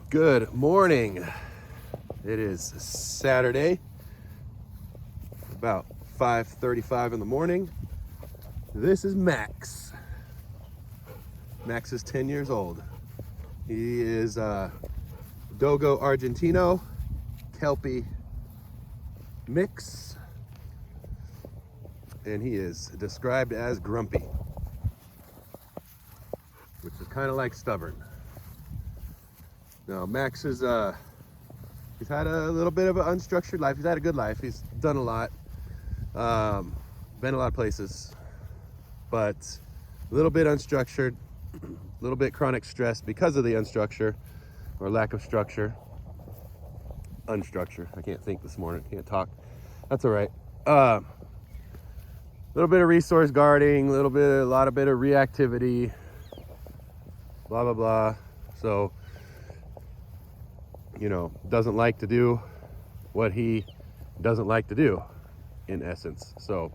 Good morning. It is Saturday, about 5:35 in the morning. This is Max. Max is 10 years old. He is a Dogo Argentino, Kelpie mix, and he is described as grumpy, which is kind of like stubborn. Now, Max is he's had a little bit of an unstructured life. He's had a good life. He's done a lot, been a lot of places, but a little bit unstructured, a little bit chronic stress because of the unstructure or lack of structure. Unstructure. I can't think this morning. Can't talk. That's all right. A little bit of resource guarding, a lot of reactivity, blah blah blah. So, doesn't like to do what he doesn't like to do, in essence. So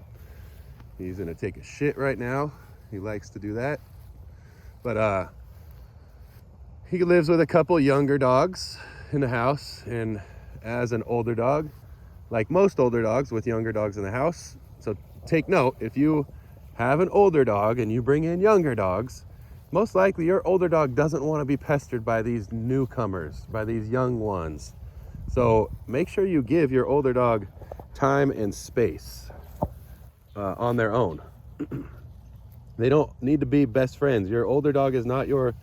he's gonna take a shit right now. He likes to do that, but he lives with a couple younger dogs in the house, and as an older dog, like most older dogs with younger dogs in the house. So take note, if you have an older dog and you bring in younger dogs, most likely your older dog doesn't want to be pestered by these newcomers, by these young ones. So make sure you give your older dog time and space on their own. They don't need to be best friends. Your older dog is not your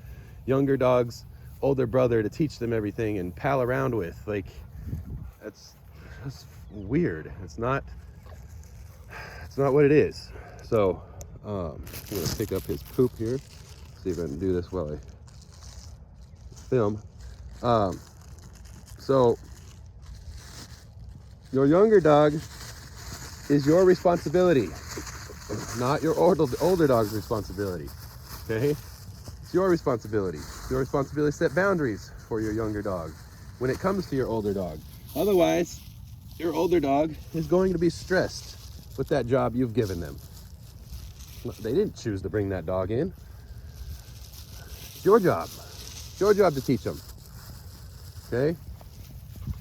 younger dog's older brother to teach them everything and pal around with. Like, that's weird. It's not what it is. So I'm gonna pick up his poop here. See if I can do this while I film. So your younger dog is your responsibility, not your older dog's responsibility. Okay? It's your responsibility. It's your responsibility to set boundaries for your younger dog when it comes to your older dog. Otherwise, your older dog is going to be stressed with that job you've given them. They didn't choose to bring that dog in. It's your job. It's your job to teach them. Okay?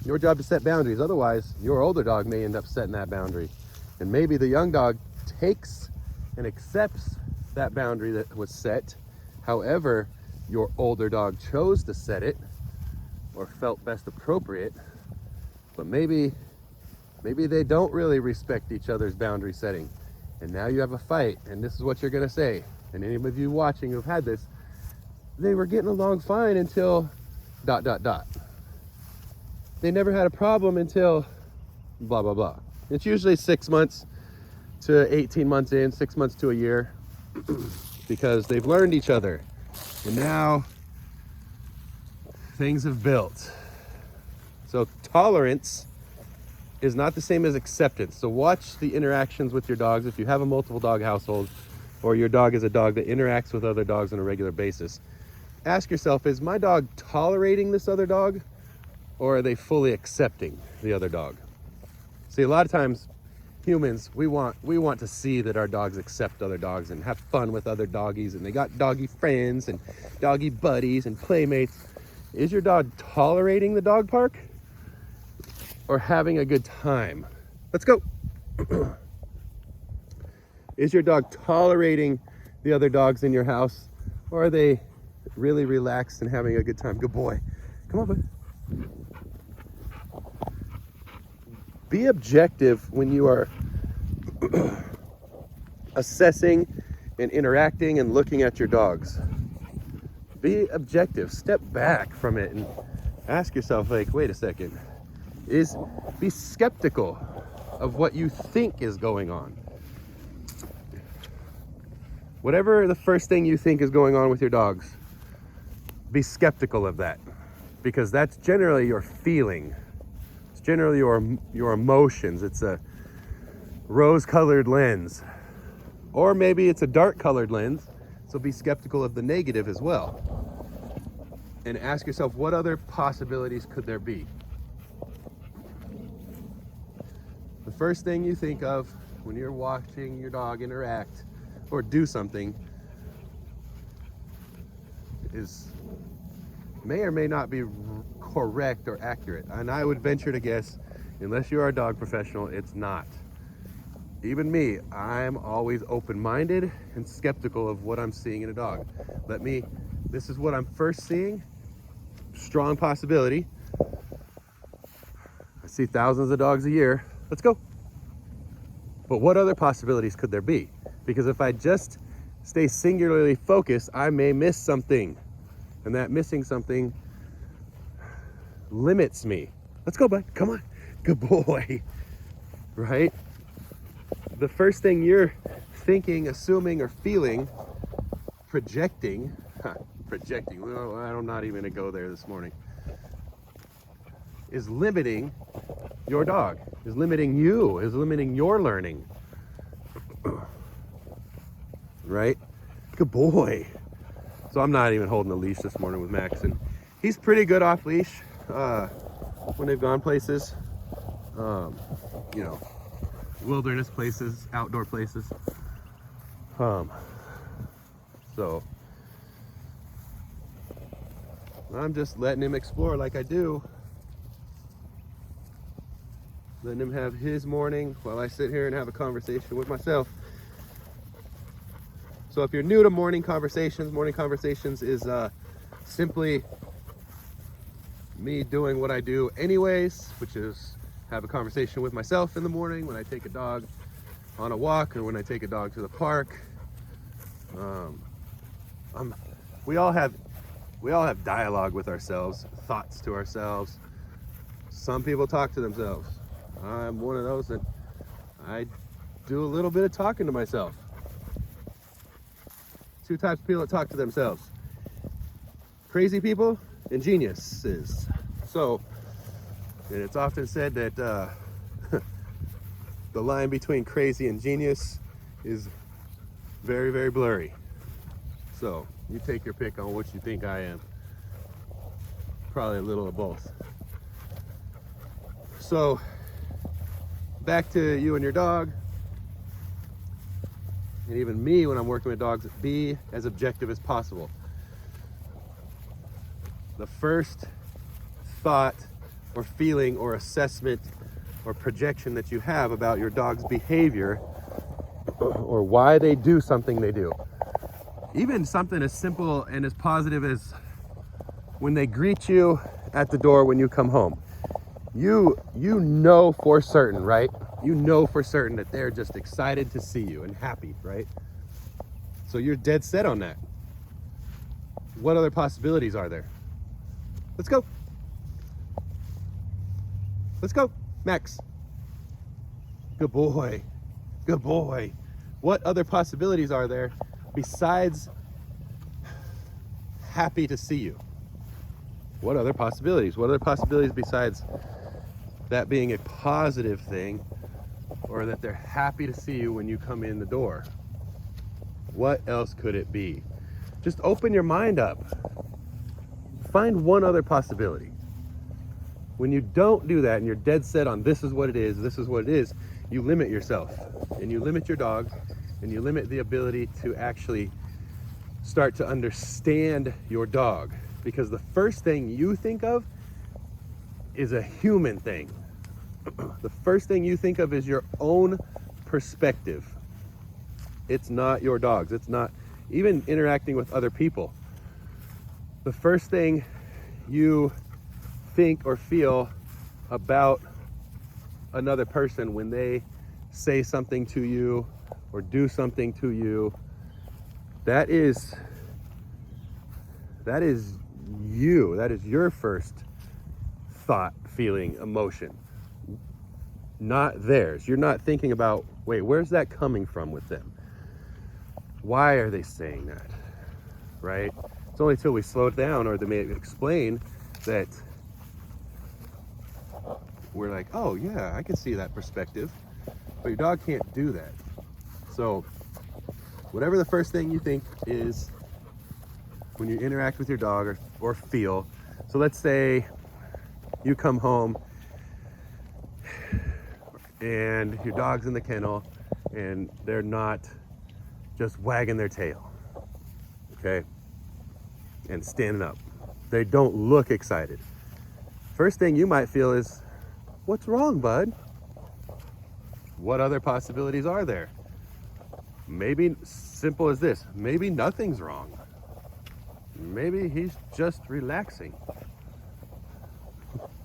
Your job to set boundaries. Otherwise, your older dog may end up setting that boundary. And maybe the young dog takes and accepts that boundary that was set. However, your older dog chose to set it or felt best appropriate. But maybe they don't really respect each other's boundary setting. And now you have a fight, and this is what you're gonna say. And any of you watching who've had this, they were getting along fine until ... They never had a problem until blah, blah, blah. It's usually 6 months to 18 months in, 6 months to a year, because they've learned each other. And now things have built. So tolerance is not the same as acceptance. So watch the interactions with your dogs. If you have a multiple dog household, or your dog is a dog that interacts with other dogs on a regular basis, ask yourself, is my dog tolerating this other dog, or are they fully accepting the other dog? See, a lot of times humans, we want to see that our dogs accept other dogs and have fun with other doggies, and they got doggy friends and doggy buddies and playmates. Is your dog tolerating the dog park or having a good time? Let's go. Is your dog tolerating the other dogs in your house, or are they really relaxed and having a good time? Good boy. Come on, bud. Be objective when you are assessing and interacting and looking at your dogs. Be objective. Step back from it and ask yourself, like, wait a second. Be skeptical of what you think is going on. Whatever the first thing you think is going on with your dogs, be skeptical of that, because that's generally your feeling. It's generally your emotions. It's a rose-colored lens, or maybe it's a dark-colored lens. So be skeptical of the negative as well, and ask yourself, what other possibilities could there be? The first thing you think of when you're watching your dog interact or do something may or may not be correct or accurate. And I would venture to guess, unless you are a dog professional, it's not. Even me, I'm always open-minded and skeptical of what I'm seeing in a dog. This is what I'm first seeing, strong possibility. I see thousands of dogs a year, let's go. But what other possibilities could there be? Because if I just stay singularly focused, I may miss something. And that missing something limits me. Let's go, bud, come on, good boy, right? The first thing you're thinking, assuming, or feeling, projecting, well, I'm not even gonna go there this morning, is limiting your dog, is limiting you, is limiting your learning, right? Good boy. So I'm not even holding the leash this morning with Max, and he's pretty good off leash when they've gone places, you know, wilderness places, outdoor places. So I'm just letting him explore like I do. Letting him have his morning while I sit here and have a conversation with myself. So if you're new to morning conversations is simply me doing what I do anyways, which is have a conversation with myself in the morning when I take a dog on a walk or when I take a dog to the park. We all have dialogue with ourselves, thoughts to ourselves. Some people talk to themselves. I'm one of those that I do a little bit of talking to myself. Two types of people that talk to themselves: crazy people and geniuses. So, and it's often said that the line between crazy and genius is very, very blurry. So you take your pick on what you think I am. Probably a little of both. So back to you and your dog, and even me when I'm working with dogs, be as objective as possible. The first thought or feeling or assessment or projection that you have about your dog's behavior or why they do something they do, even something as simple and as positive as when they greet you at the door when you come home, you know for certain, right? You know for certain that they're just excited to see you and happy, right? So you're dead set on that. What other possibilities are there? Let's go. Let's go, Max. Good boy. Good boy. What other possibilities are there besides happy to see you? What other possibilities? What other possibilities besides that being a positive thing, or that they're happy to see you when you come in the door? What else could it be? Just open your mind up. Find one other possibility. When you don't do that and you're dead set on this is what it is, you limit yourself and you limit your dog and you limit the ability to actually start to understand your dog, because the first thing you think of is a human thing. The first thing you think of is your own perspective. It's not your dog's. It's not even interacting with other people. The first thing you think or feel about another person when they say something to you or do something to you, that is you. That is your first thought, feeling, emotion, not theirs. You're not thinking about, wait, where's that coming from with them? Why are they saying that, right? It's only until we slow it down or they may explain that we're like, oh yeah, I can see that perspective. But your dog can't do that. So whatever the first thing you think is when you interact with your dog or feel. So let's say you come home and your dog's in the kennel and they're not just wagging their tail, okay, and standing up. They don't look excited. first thing you might feel is, what's wrong, bud? What other possibilities are there? Maybe simple as this, maybe nothing's wrong. Maybe he's just relaxing.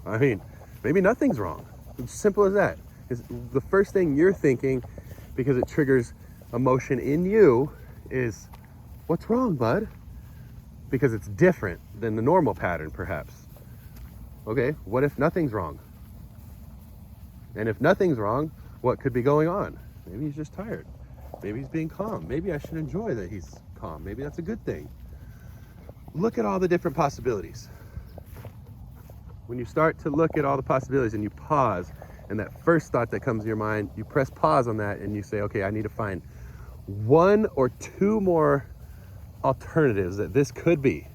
I mean, maybe nothing's wrong. It's simple as that. It's the first thing you're thinking, because it triggers emotion in you, is, what's wrong, bud? Because it's different than the normal pattern, perhaps. Okay, what if nothing's wrong? And if nothing's wrong, what could be going on? Maybe he's just tired. Maybe he's being calm. Maybe I should enjoy that he's calm. Maybe that's a good thing. Look at all the different possibilities. When you start to look at all the possibilities and you pause, and that first thought that comes to your mind, you press pause on that and you say, okay, I need to find one or two more alternatives that this could be.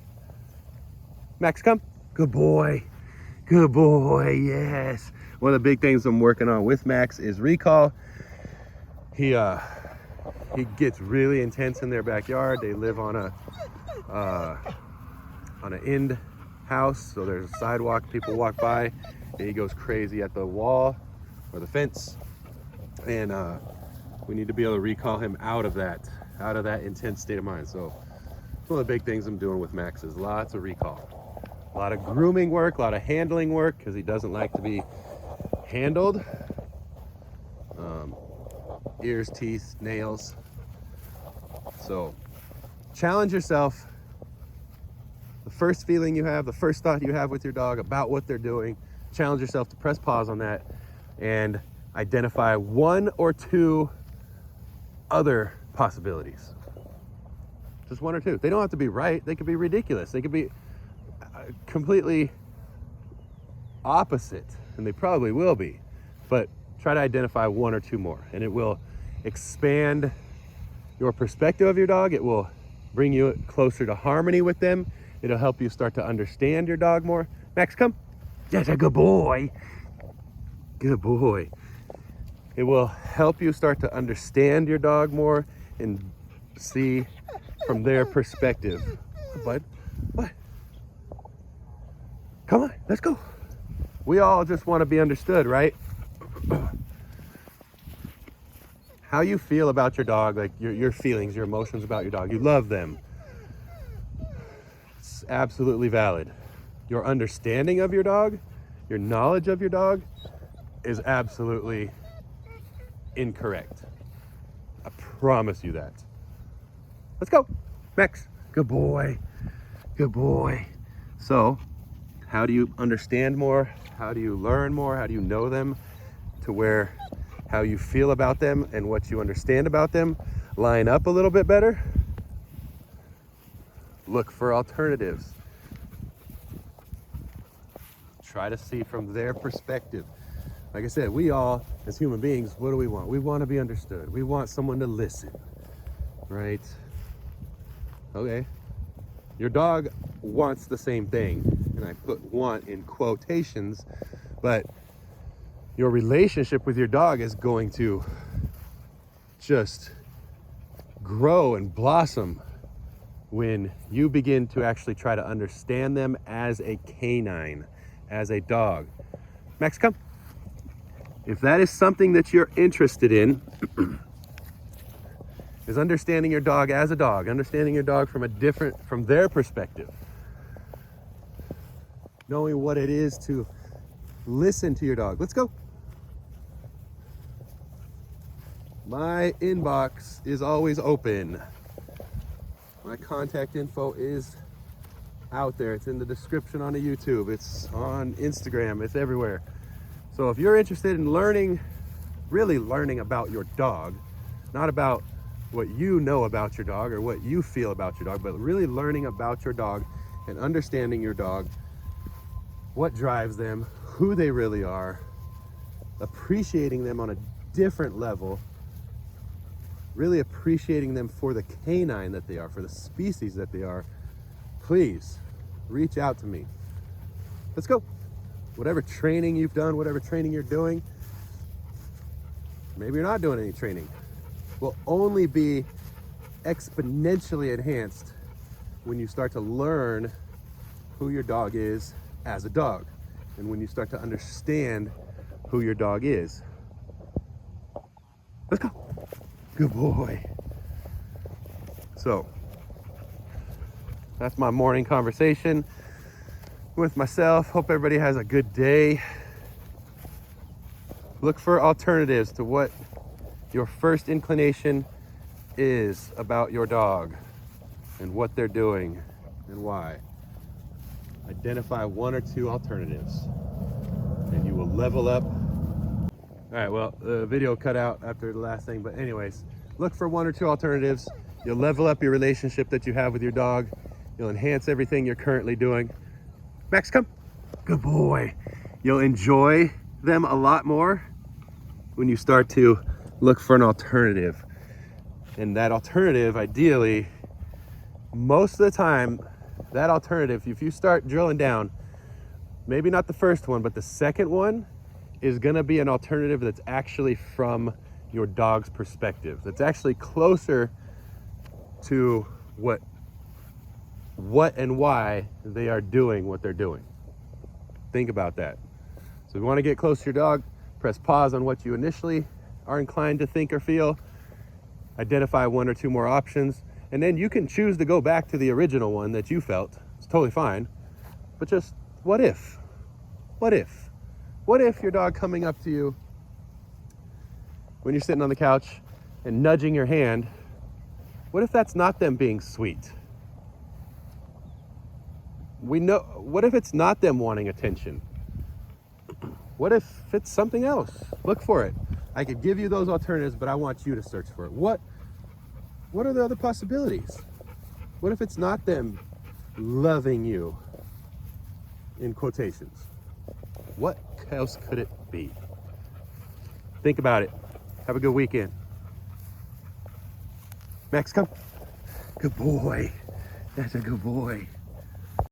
Max, come. Good boy. Good boy, yes. One of the big things I'm working on with Max is recall. He gets really intense in their backyard. They live on an end house, so there's a sidewalk, people walk by, and he goes crazy at the wall or the fence. And we need to be able to recall him out of that intense state of mind. So it's one of the big things I'm doing with Max is lots of recall. A lot of grooming work, a lot of handling work, because he doesn't like to be handled. Ears, teeth, nails. So challenge yourself. The first feeling you have, the first thought you have with your dog about what they're doing, challenge yourself to press pause on that and identify one or two other possibilities. Just one or two. They don't have to be right. They could be ridiculous. They could be completely opposite, and they probably will be. But try to identify one or two more, and it will expand your perspective of your dog. It will bring you closer to harmony with them. It'll help you start to understand your dog more. Max, come. That's a good boy. Good boy. It will help you start to understand your dog more and see from their perspective. Bud, what? Come on, let's go. We all just want to be understood, right? How you feel about your dog, like your feelings, your emotions about your dog. You love them. It's absolutely valid. Your understanding of your dog, your knowledge of your dog is absolutely incorrect. I promise you that. Let's go. Max. Good boy. Good boy. So, how do you understand more? How do you learn more? How do you know them to where how you feel about them and what you understand about them line up a little bit better? Look for alternatives. Try to see from their perspective. Like I said, we all, as human beings, what do we want? We want to be understood. We want someone to listen, right? Okay. Your dog wants the same thing, and I put want in quotations, but your relationship with your dog is going to just grow and blossom when you begin to actually try to understand them as a canine, as a dog. Max, come. If that is something that you're interested in, is understanding your dog as a dog, understanding your dog from their perspective, knowing what it is to listen to your dog. Let's go. My inbox is always open. My contact info is out there. It's in the description on the YouTube. It's on Instagram. It's everywhere. So if you're interested in learning, really learning about your dog, not about what you know about your dog or what you feel about your dog, but really learning about your dog and understanding your dog, what drives them, who they really are, appreciating them on a different level, really appreciating them for the canine that they are, for the species that they are, please reach out to me. Let's go. Whatever training you've done, whatever training you're doing, maybe you're not doing any training, will only be exponentially enhanced when you start to learn who your dog is as a dog. and when you start to understand who your dog is. Let's go. Good boy. So that's my morning conversation with myself. Hope everybody has a good day. Look for alternatives to what your first inclination is about your dog and what they're doing and why. Identify one or two alternatives and you will level up. All right, well, the video cut out after the last thing, but anyways, look for one or two alternatives. You'll level up your relationship that you have with your dog. You'll enhance everything you're currently doing. Max, come. Good boy. You'll enjoy them a lot more when you start to look for an alternative. And that alternative, ideally, most of the time, that alternative, if you start drilling down, maybe not the first one, but the second one is gonna be an alternative that's actually from your dog's perspective. That's actually closer to what and why they are doing what they're doing. Think about that. So if you wanna get close to your dog, press pause on what you initially are inclined to think or feel, identify one or two more options, and then you can choose to go back to the original one that you felt. It's totally fine, but just what if? What if? What if your dog coming up to you when you're sitting on the couch and nudging your hand, what if that's not them being sweet? What if it's not them wanting attention? What if it's something else? Look for it. I could give you those alternatives, but I want you to search for it. What are the other possibilities? What if it's not them loving you, in quotations? What else could it be? Think about it. Have a good weekend. Max, come. Good boy. That's a good boy.